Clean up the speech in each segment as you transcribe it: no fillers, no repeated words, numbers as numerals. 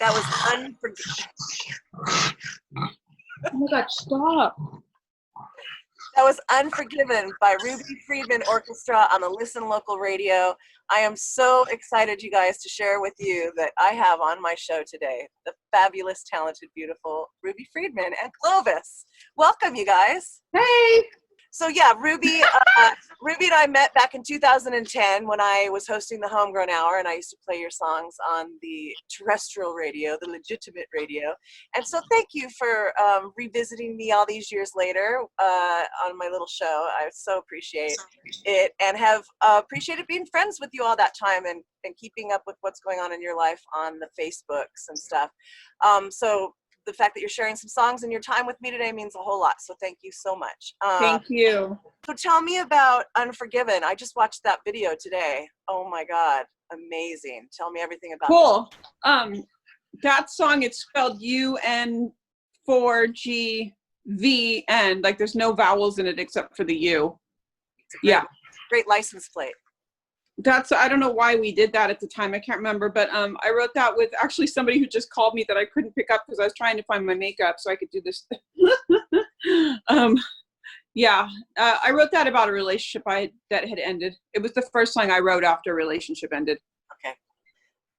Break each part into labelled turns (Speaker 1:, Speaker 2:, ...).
Speaker 1: That was unforgiving.
Speaker 2: Oh my God, stop.
Speaker 1: That was Unforgiven by Ruby Friedman Orchestra on the Listen Local Radio. I am so excited, you guys, to share with you that I have on my show today the fabulous, talented, beautiful Ruby Friedman and Clovis. Welcome, you guys.
Speaker 2: Hey.
Speaker 1: So yeah, Ruby and I met back in 2010 when I was hosting the Homegrown Hour, and I used to play your songs on the terrestrial radio, the legitimate radio. And so thank you for revisiting me all these years later on my little show. I so appreciate it, and have appreciated being friends with you all that time, and keeping up with what's going on in your life on the Facebooks and stuff. So the fact that you're sharing some songs and your time with me today means a whole lot. So thank you so much.
Speaker 2: Thank you.
Speaker 1: So tell me about Unforgiven. I just watched that video today. Oh my God, amazing. Tell me everything about
Speaker 2: Cool. That song, it's spelled UN4GVN. Like there's no vowels in it except for the U. Yeah.
Speaker 1: Great license plate.
Speaker 2: I don't know why we did that at the time. I can't remember, but I wrote that with actually somebody who just called me that I couldn't pick up because I was trying to find my makeup so I could do this. Yeah, I wrote that about a relationship that had ended. It was the first song I wrote after a relationship ended.
Speaker 1: Okay.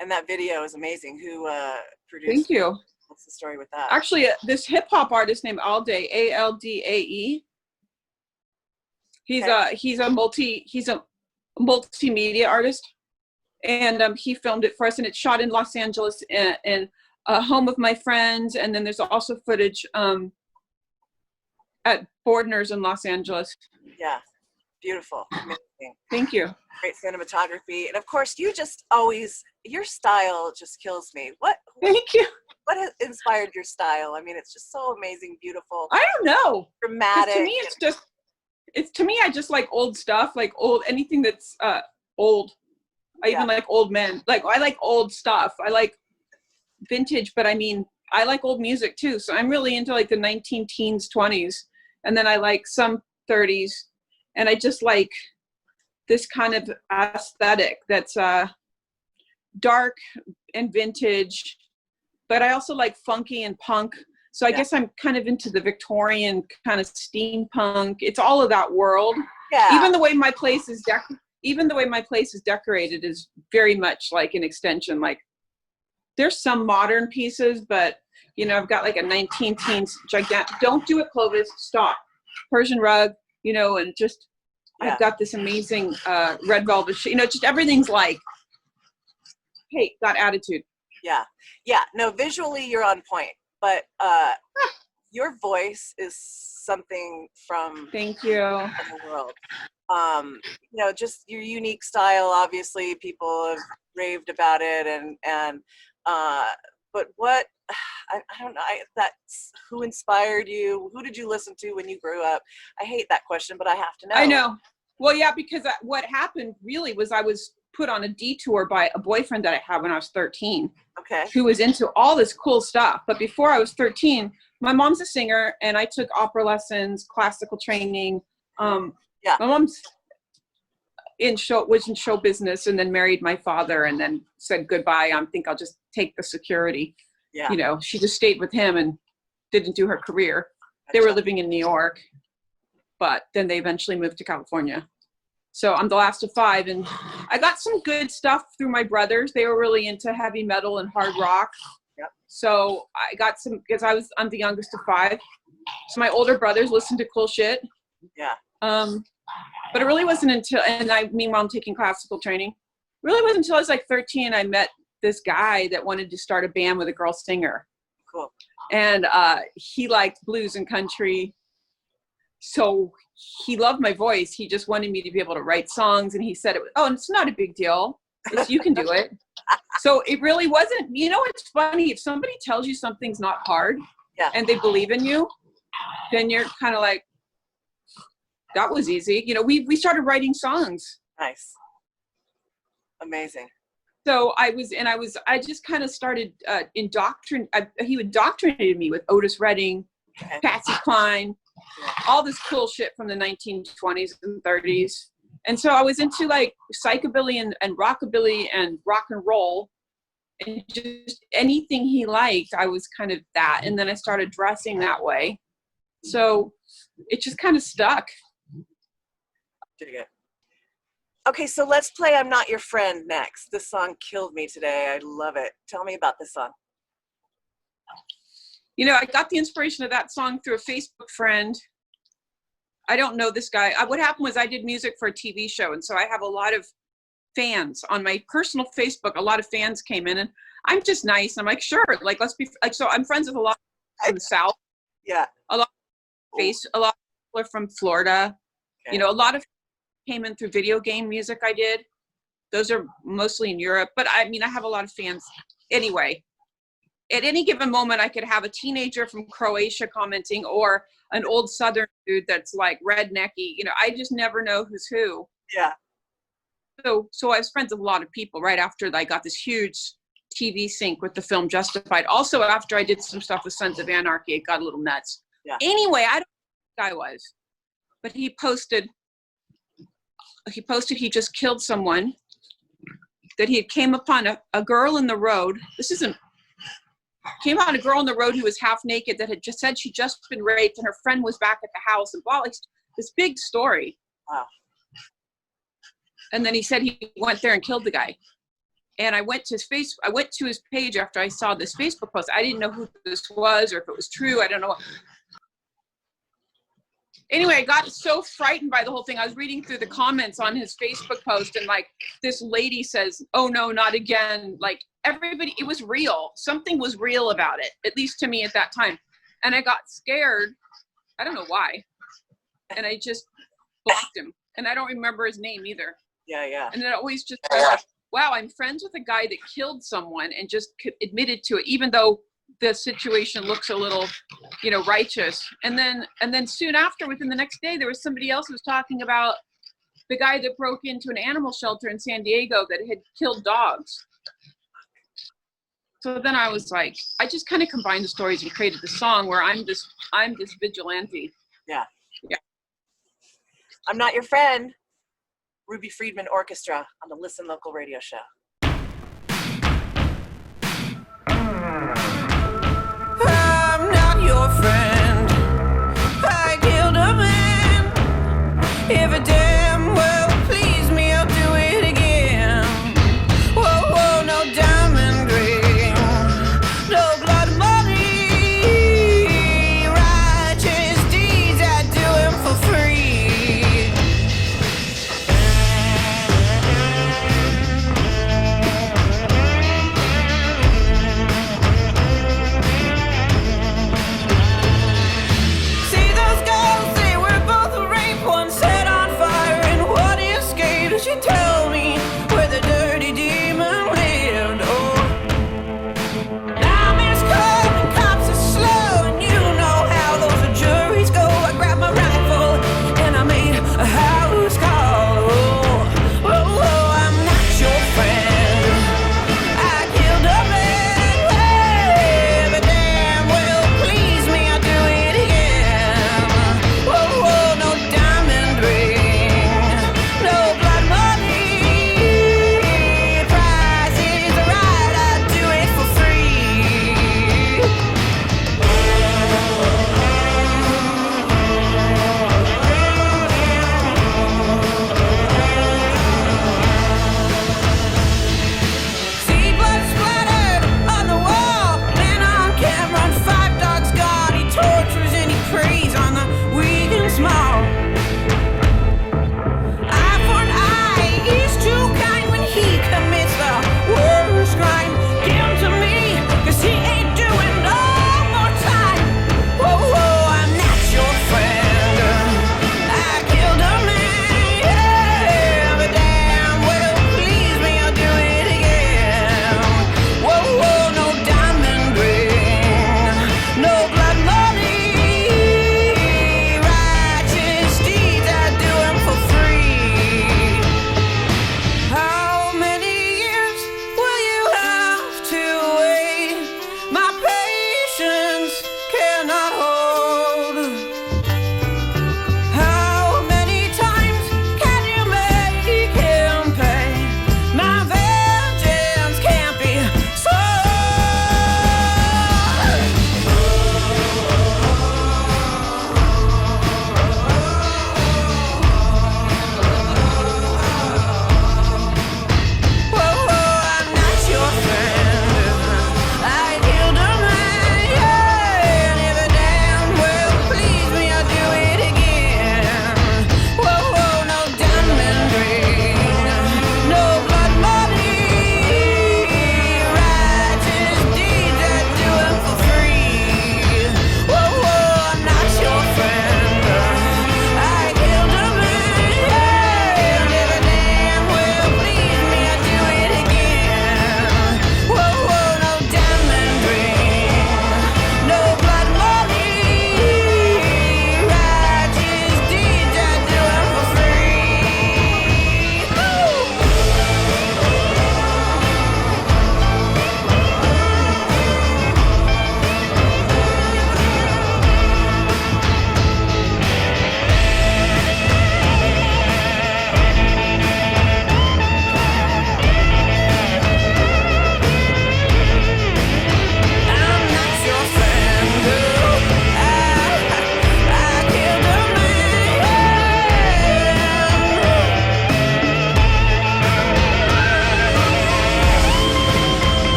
Speaker 1: And that video is amazing. Who produced it?
Speaker 2: Thank you.
Speaker 1: What's the story with that?
Speaker 2: Actually, this hip hop artist named Aldae, Aldae. He's a multimedia artist, and he filmed it for us, and it's shot in Los Angeles in a home of my friends, and then there's also footage at Bordner's in Los Angeles.
Speaker 1: Yeah, beautiful, amazing.
Speaker 2: Thank you.
Speaker 1: Great cinematography, and of course you just always, your style just kills me.
Speaker 2: Thank you.
Speaker 1: What has inspired your style? I mean, it's just so amazing, beautiful.
Speaker 2: I don't know.
Speaker 1: Dramatic.
Speaker 2: To me, I just like old stuff, like anything that's old. I even like old men. Like I like old stuff. I like vintage, but I mean, I like old music too. So I'm really into like the 19-teens, 20s, and then I like some 30s, and I just like this kind of aesthetic that's dark and vintage, but I also like funky and punk. So I guess I'm kind of into the Victorian kind of steampunk. It's all of that world. Yeah. Even the way my place is decorated is very much like an extension. Like there's some modern pieces, but you know, I've got like a 19-teens gigantic. Don't do it, Clovis. Stop. Persian rug. You know, and just I've got this amazing red velvet. Just everything's like, hey, got attitude.
Speaker 1: Yeah. No, visually you're on point. But your voice is something from
Speaker 2: Thank you.
Speaker 1: The world. Just your unique style. Obviously, people have raved about it, and but what I don't know. That's who inspired you. Who did you listen to when you grew up? I hate that question, but I have to know.
Speaker 2: I know. Well, yeah, because what happened really was I was put on a detour by a boyfriend that I had when I was 13.
Speaker 1: Okay.
Speaker 2: Who was into all this cool stuff. But before I was 13, my mom's a singer, and I took opera lessons, classical training. My mom's was in show business, and then married my father, and then said goodbye. I think I'll just take the security. Yeah. You know, she just stayed with him and didn't do her career. They were living in New York, but then they eventually moved to California. So I'm the last of 5, and I got some good stuff through my brothers. They were really into heavy metal and hard rock. Yep. So I got some, because I'm the youngest of 5. So my older brothers listened to cool shit.
Speaker 1: Yeah.
Speaker 2: But it really wasn't until, meanwhile I'm taking classical training. It really wasn't until I was like 13 I met this guy that wanted to start a band with a girl singer.
Speaker 1: Cool.
Speaker 2: And he liked blues and country. So he loved my voice. He just wanted me to be able to write songs. And he said, it's not a big deal. You can do it. So it really wasn't, it's funny. If somebody tells you something's not hard and they believe in you, then you're kind of like, that was easy. We started writing songs.
Speaker 1: Nice. Amazing.
Speaker 2: So I just kind of started he indoctrinated me with Otis Redding, Patsy Cline, all this cool shit from the 1920s and 30s. And so I was into like psychobilly and rockabilly and rock and roll. And just anything he liked, I was kind of that. And then I started dressing that way. So it just kind of stuck.
Speaker 1: Dig it. Okay, so let's play I'm Not Your Friend next. This song killed me today. I love it. Tell me about this song.
Speaker 2: You know, I got the inspiration of that song through a Facebook friend. I don't know this guy. What happened was I did music for a TV show. And so I have a lot of fans on my personal Facebook. A lot of fans came in, and I'm just nice. I'm like, sure, like, let's be like, so I'm friends with a lot from the South.
Speaker 1: Yeah.
Speaker 2: A lot of people are from Florida. Okay. You know, a lot of came in through video game music I did. Those are mostly in Europe, but I mean, I have a lot of fans. Anyway, at any given moment, I could have a teenager from Croatia commenting, or an old Southern dude that's like rednecky. You know, I just never know who's who.
Speaker 1: Yeah.
Speaker 2: So I was friends with a lot of people right after I got this huge TV sync with the film Justified. Also, after I did some stuff with Sons of Anarchy, it got a little nuts.
Speaker 1: Yeah.
Speaker 2: Anyway, I don't know who the guy was, but he posted he just killed someone, that he had came upon a girl in the road. Came on a girl in the road who was half naked, that had just said she'd just been raped, and her friend was back at the house, and blah, like this big story.
Speaker 1: Wow.
Speaker 2: And then he said he went there and killed the guy. And I went to his page after I saw this Facebook post. I didn't know who this was or if it was true. I don't know. Anyway, I got so frightened by the whole thing. I was reading through the comments on his Facebook post, and like this lady says, "Oh no, not again." Like everybody, it was real. Something was real about it, at least to me at that time. And I got scared. I don't know why. And I just blocked him. And I don't remember his name either.
Speaker 1: Yeah.
Speaker 2: And it always just like, wow, I'm friends with a guy that killed someone and just admitted to it, even though the situation looks a little, you know, righteous. And then soon after, within the next day, there was somebody else who was talking about the guy that broke into an animal shelter in San Diego that had killed dogs. So then I was like, I just kind of combined the stories and created the song where I'm this vigilante.
Speaker 1: Yeah. I'm Not Your Friend. Ruby Friedman Orchestra on the Listen Local radio show.
Speaker 3: I'm not your friend. I killed a man. If it damn well please me, I'll do it again. Whoa, whoa, no diamond ring, no blood money. Righteous deeds, I do them for free.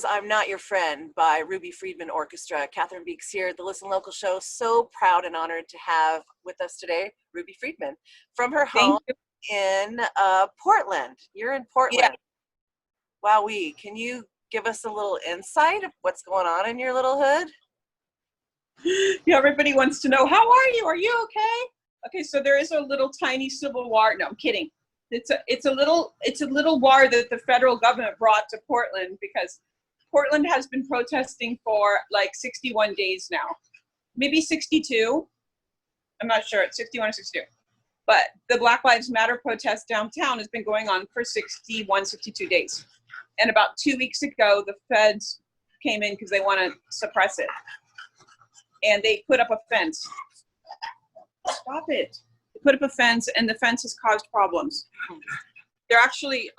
Speaker 1: I'm Not Your Friend by Ruby Friedman Orchestra. Cathryn Beeks here at the Listen Local show. So proud and honored to have with us today Ruby Friedman from her home in Portland. You're in Portland. Yeah. Wowee. Can you give us a little insight of what's going on in your little hood?
Speaker 2: Yeah, everybody wants to know, how are you? Are you okay? Okay, so there is a little tiny civil war. No, I'm kidding. It's a little war that the federal government brought to Portland because Portland has been protesting for like 61 days now, maybe 62. I'm not sure. It's 61 or 62. But the Black Lives Matter protest downtown has been going on for 61, 62 days. And about 2 weeks ago, the feds came in because they want to suppress it. And they put up a fence. Stop it. Put up a fence, and the fence has caused problems. They've actually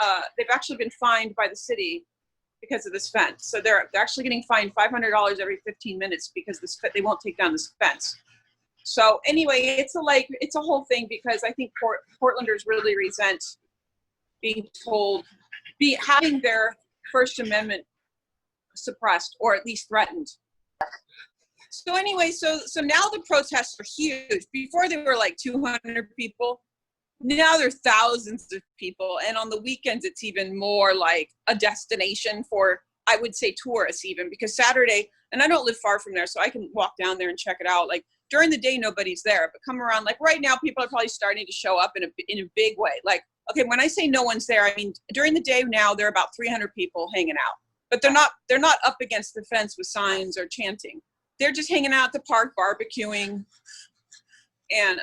Speaker 2: been fined by the city because of this fence. So they're actually getting fined $500 every 15 minutes because they won't take down this fence. So anyway, it's a whole thing because I think Portlanders really resent being told, having their First Amendment suppressed or at least threatened. So anyway, so now the protests are huge. Before they were like 200 people. Now there's thousands of people. And on the weekends, it's even more like a destination for, I would say, tourists even, because Saturday, and I don't live far from there, so I can walk down there and check it out. Like during the day, nobody's there, but come around, like right now, people are probably starting to show up in a big way. Like, okay, when I say no one's there, I mean, during the day now, there are about 300 people hanging out, but they're not up against the fence with signs or chanting. They're just hanging out at the park, barbecuing, and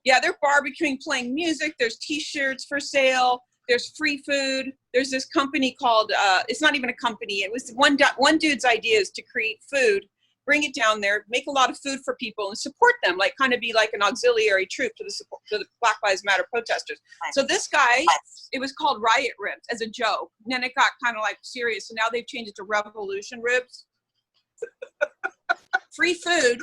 Speaker 2: they're barbecuing, playing music. There's T-shirts for sale. There's free food. There's this company called, it's not even a company. It was one dude's idea is to create food, bring it down there, make a lot of food for people and support them, like kind of be like an auxiliary troop to the Black Lives Matter protesters. So this guy, it was called Riot Ribs as a joke. And then it got kind of like serious. So now they've changed it to Revolution Ribs. Free food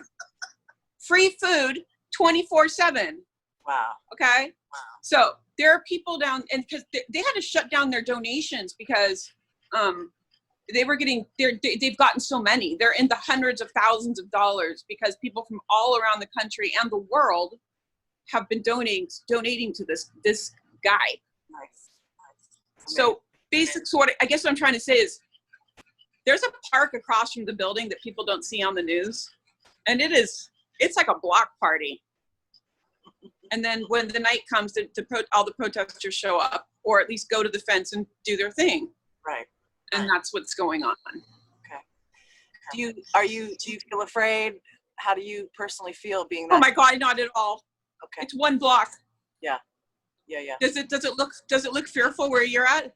Speaker 2: 24/7.
Speaker 1: Wow.
Speaker 2: Okay. Wow. So there are people down, and because they had to shut down their donations because they've gotten so many. They're in the hundreds of thousands of dollars because people from all around the country and the world have been donating to this guy.
Speaker 1: Nice.
Speaker 2: So I guess what I'm trying to say is there's a park across from the building that people don't see on the news. And it's like a block party. And then when the night comes, all the protesters show up, or at least go to the fence and do their thing.
Speaker 1: Right.
Speaker 2: And that's what's going on.
Speaker 1: Okay. Do you feel afraid? How do you personally feel being that?
Speaker 2: Oh my God, not at all.
Speaker 1: Okay.
Speaker 2: It's one block.
Speaker 1: Yeah.
Speaker 2: Does it look fearful where you're at?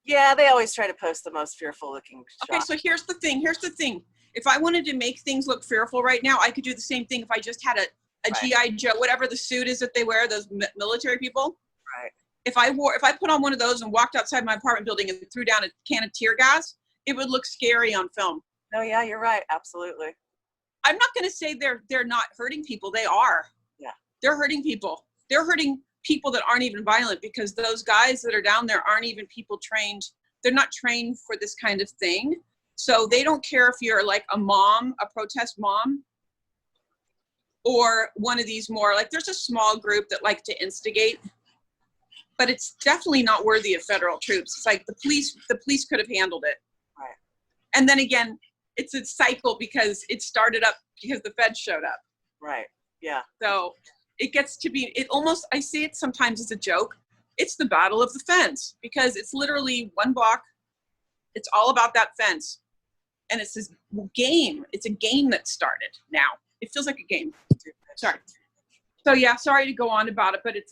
Speaker 1: Yeah, they always try to post the most fearful looking shot.
Speaker 2: Okay, so here's the thing. If I wanted to make things look fearful right now, I could do the same thing if I just had a GI Joe, whatever the suit is that they wear, those military people.
Speaker 1: Right.
Speaker 2: If I put on one of those and walked outside my apartment building and threw down a can of tear gas, it would look scary on film.
Speaker 1: No, yeah, you're right. Absolutely.
Speaker 2: I'm not going to say they're not hurting people. They are.
Speaker 1: Yeah.
Speaker 2: They're hurting people. They're hurting people that aren't even violent because those guys that are down there aren't even people trained. They're not trained for this kind of thing. So they don't care if you're like a mom, a protest mom, or one of these more, like there's a small group that like to instigate, but it's definitely not worthy of federal troops. It's like the police could have handled it.
Speaker 1: Right. And
Speaker 2: then again, it's a cycle because it started up because the feds showed up.
Speaker 1: Right. Yeah.
Speaker 2: So it gets to be, I see it sometimes as a joke. It's the battle of the fence because it's literally one block. It's all about that fence. And it's this game. It's a game that started now. It feels like a game. Sorry. So yeah, sorry to go on about it, but it's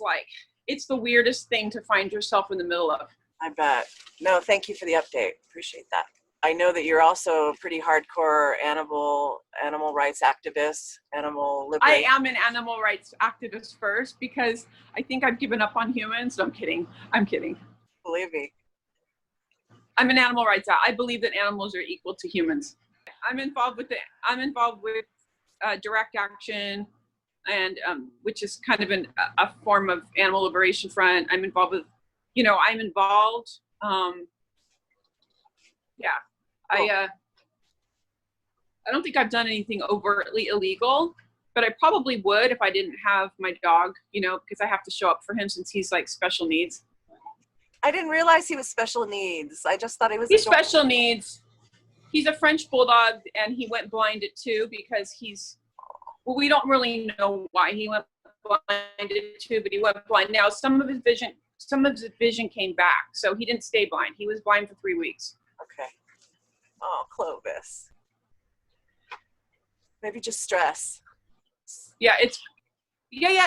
Speaker 2: the weirdest thing to find yourself in the middle of.
Speaker 1: I bet. No, thank you for the update. Appreciate that. I know that you're also a pretty hardcore animal rights activist, animal liberation.
Speaker 2: I am an animal rights activist first because I think I've given up on humans. No, I'm kidding.
Speaker 1: Believe me.
Speaker 2: I'm an animal rights. I believe that animals are equal to humans. I'm involved with direct action, and which is kind of a form of animal liberation front. I'm involved with, Yeah.
Speaker 1: Cool.
Speaker 2: I don't think I've done anything overtly illegal, but I probably would if I didn't have my dog, you know, because I have to show up for him since he's like special needs.
Speaker 1: I didn't realize he was special needs. I just thought he was.
Speaker 2: He's special needs. He's a French bulldog, and he went blind at 2 because we don't really know why he went blind at 2, but he went blind. Now, some of his vision came back, so he didn't stay blind. He was blind for 3 weeks.
Speaker 1: Okay. Oh, Clovis. Maybe just stress.
Speaker 2: Yeah,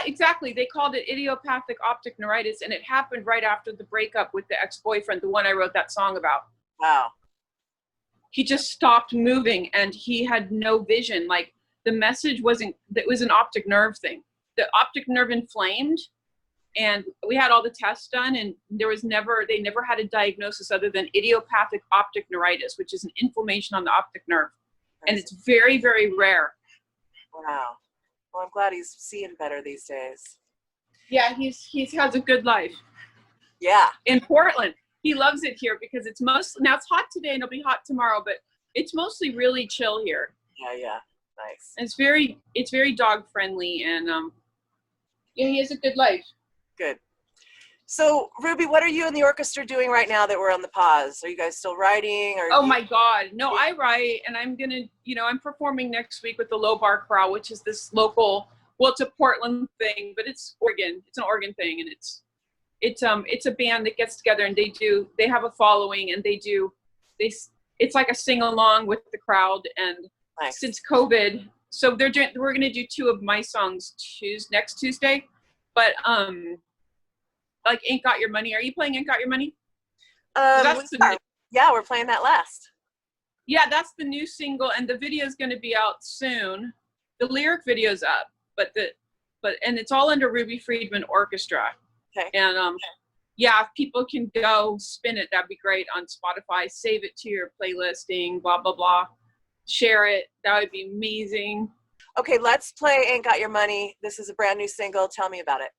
Speaker 2: exactly. They called it idiopathic optic neuritis, and it happened right after the breakup with the ex-boyfriend, the one I wrote that song about.
Speaker 1: Wow.
Speaker 2: He just stopped moving, and he had no vision. Like, the message it was an optic nerve thing. The optic nerve inflamed, and we had all the tests done, and they never had a diagnosis other than idiopathic optic neuritis, which is an inflammation on the optic nerve. And it's very, very rare.
Speaker 1: Wow. Well, I'm glad he's seeing better these days.
Speaker 2: Yeah, he has a good life.
Speaker 1: Yeah.
Speaker 2: In Portland. He loves it here because it's now it's hot today and it'll be hot tomorrow, but it's mostly really chill here.
Speaker 1: Yeah. Nice.
Speaker 2: And it's very dog friendly, and yeah, he has a good life. Good.
Speaker 1: So, Ruby, what are you and the orchestra doing right now that we're on the pause? Are you guys still writing?
Speaker 2: My God. No, I write, and I'm going to, I'm performing next week with the Low Bar Chorale, which is this local, it's a Portland thing, but it's Oregon. It's an Oregon thing, and it's a band that gets together, and they have a following, and it's like a sing-along with the crowd, and
Speaker 1: nice. Since
Speaker 2: COVID, so we're going to do 2 of my songs next Tuesday, but, like Ain't Got Your Money. Are you playing Ain't Got Your Money?
Speaker 1: Yeah, we're playing that last.
Speaker 2: Yeah, that's the new single, and the video is going to be out soon. The lyric video's up, and it's all under Ruby Friedman Orchestra.
Speaker 1: Okay.
Speaker 2: And yeah, if people can go spin it, that'd be great on Spotify. Save it to your playlisting, blah blah blah. Share it. That would be amazing.
Speaker 1: Okay, let's play Ain't Got Your Money. This is a brand new single. Tell me about it.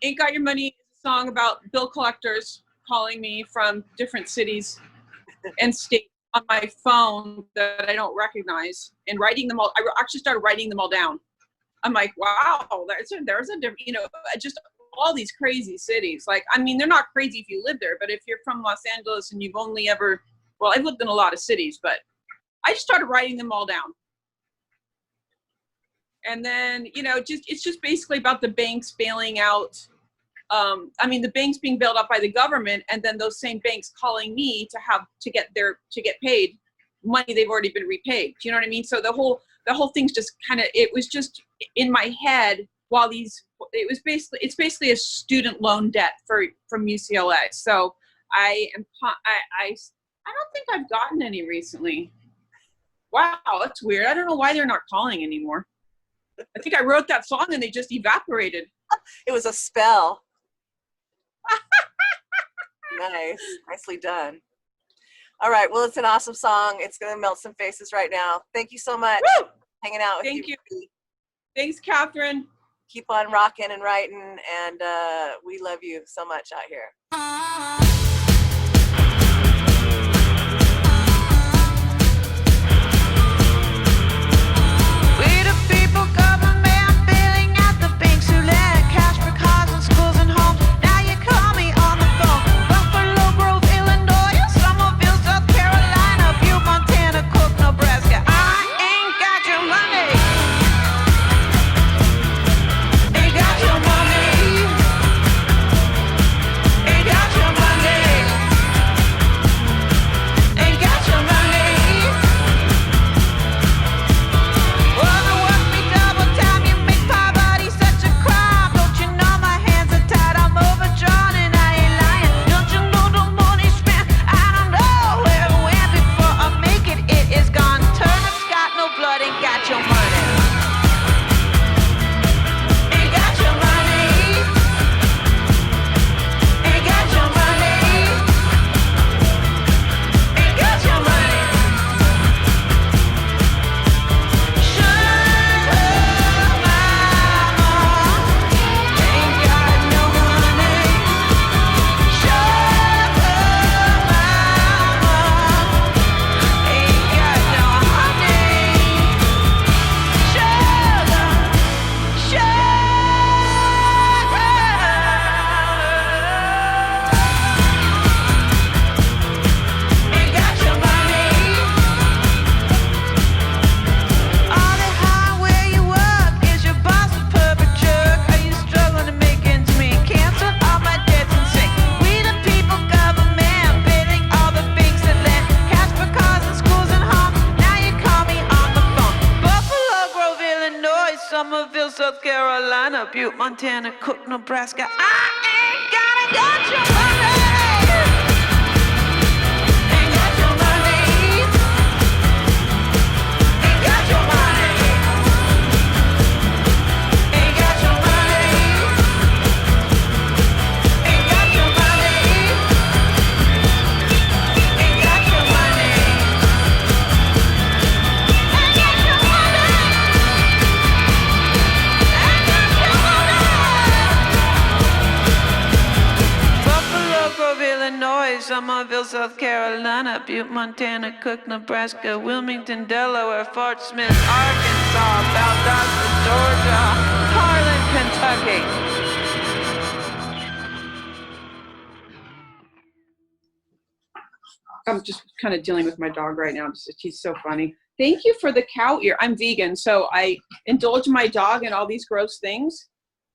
Speaker 2: Ain't Got Your Money is a song about bill collectors calling me from different cities and states on my phone that I don't recognize, and writing them all. I actually started writing them all down. I'm like, wow, there's a different, just all these crazy cities. Like, I mean, they're not crazy if you live there, but if you're from Los Angeles and you've only ever, I've lived in a lot of cities, but I just started writing them all down. And then, it's just basically about the banks bailing out. The banks being bailed out by the government, and then those same banks calling me to get paid money they've already been repaid. Do you know what I mean? So the whole thing's just it was just in my head while it's basically a student loan debt from UCLA. So I don't think I've gotten any recently. Wow, that's weird. I don't know why they're not calling anymore. I think I wrote that song and they just evaporated.
Speaker 1: It was a spell. Nice. Nicely done. All right. Well, it's an awesome song. It's going to melt some faces right now. Thank you so much.
Speaker 2: Woo!
Speaker 1: Hanging out with you.
Speaker 2: Thank you. Thanks, Cathryn.
Speaker 1: Keep on rocking and writing, and we love you so much out here.
Speaker 3: Ain't got your money. Carolina, Butte, Montana, Cook, Nebraska. I ain't got your money. Ain't got your money. Ain't got your money. Ain't got your money. Ain't got your money. Ain't got your money. Ain't got your money. Buffalo Grove, Illinois, Somerville, South Carolina, Butte, Montana, Cook, Nebraska, Wilmington, Delaware, Fort Smith, Arkansas, Valdosta, Georgia, Harlan, Kentucky.
Speaker 2: I'm just kind of dealing with my dog right now. He's so funny. Thank you for the cow ear. I'm vegan, so I indulge my dog in all these gross things.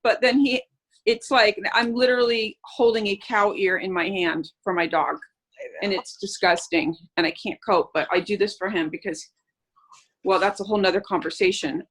Speaker 2: But then it's like I'm literally holding a cow ear in my hand for my dog. And it's disgusting. And I can't cope, but I do this for him because, well, that's a whole nother conversation.